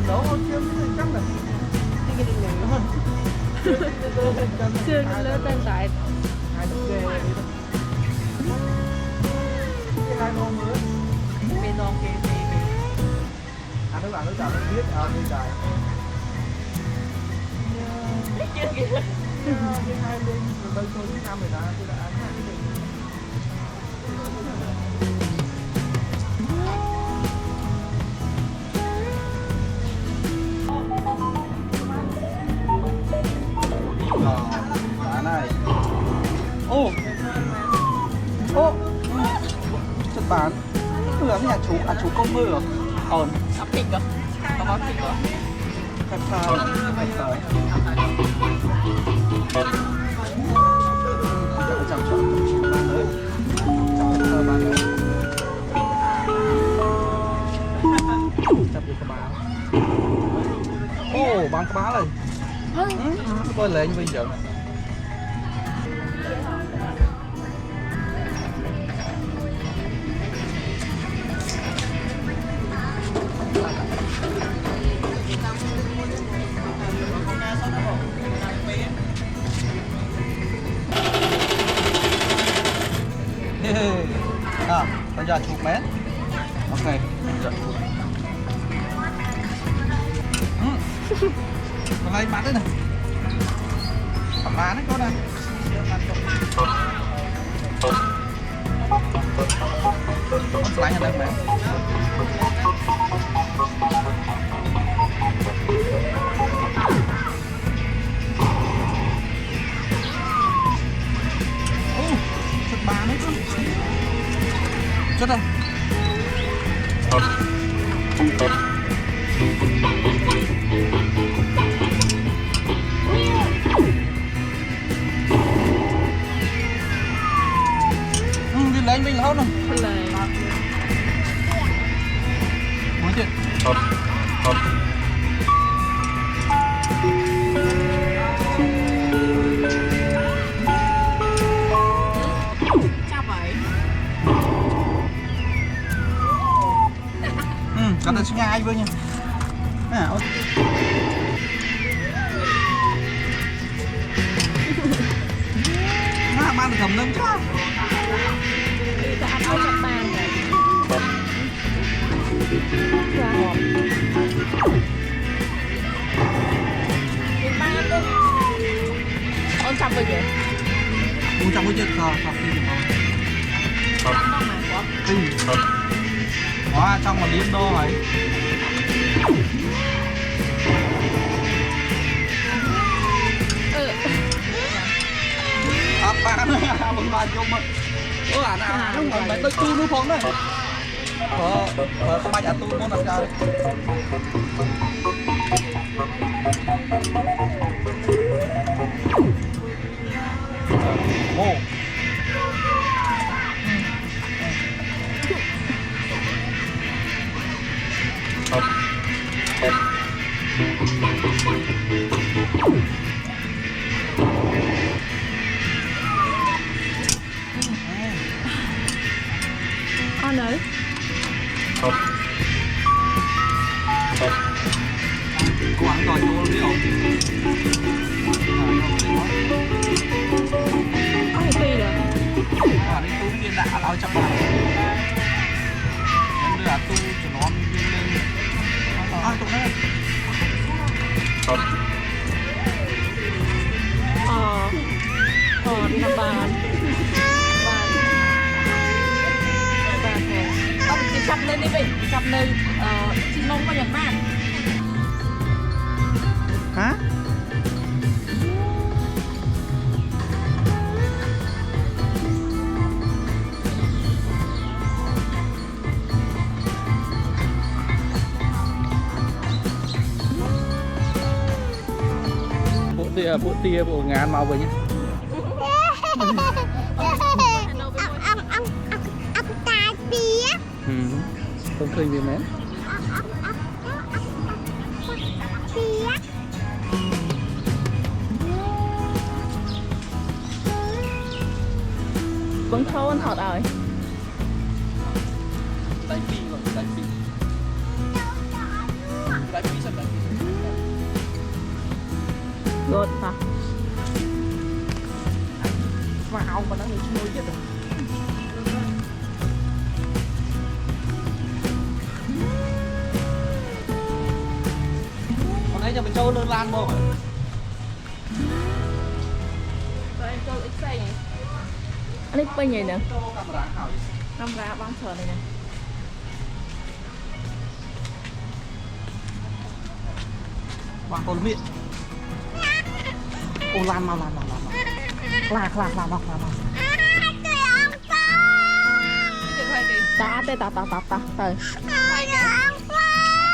nấu con chiên thì chắc là cái định lượng hơn. Chưa lên tên tại Hai đứa ghê cái hai con nữa cái non kia anh các bạn nó chọn biết đi trời cái hai bên bên số thứ năm rồi đó tôi đã ăn cái gì bạn này ô chất bán hưởng nhà chú công mưa à ổn ấp thịt cơ, có món thịt cơ. thật sao chậm chậm bán ơi chậm thơ bán ơi chậm được cái báo ô bán cái báo này tôi lên bây giờ bây giờ chụp mét ok giờ còn đây bán đấy này còn bán đấy con này con slide ở đây mẹ chất bán đấy con chất đâu đi lấy mình lâu rồi muốn chuyện còn tôi nghe ai với nha nó mang được cầm lên chứ ta ăn ở trong bàn này ông chăm bao nhiêu? ông chăm bao nhiêu rồi học đi được không? Hóa trong là liên đô rồi bạn mình bàn chung mà nào mày tôi chu nữa phong đấy ba nhà tôi muốn làm sao ô ăn đấy quán rồi vô đi không có một phi rồi ở đây tôi viên đã nói chắc là nên là tôi cho nó lên tụi nó đi làm bàn ông đi chập lên đi mình chập lên xin mong qua Nhật Bản hả bộ tia bộ ngàn màu vậy nhé không khơi về mến vẫn thâu anh thọt rồi đại phi rồi đại phi sao Gột hả? Mà hào mà nó người chui chết rồi. Còn đây cho mình trâu lươn lan bông à? Rồi em cho ít xay này. Anh ấy bên gì nè? Trâu camera hào gì? Năm ra băng sờ này nè. Bà con miệng. Ô lan mau lan. Lạc. Tá, tê, tá. Rồi.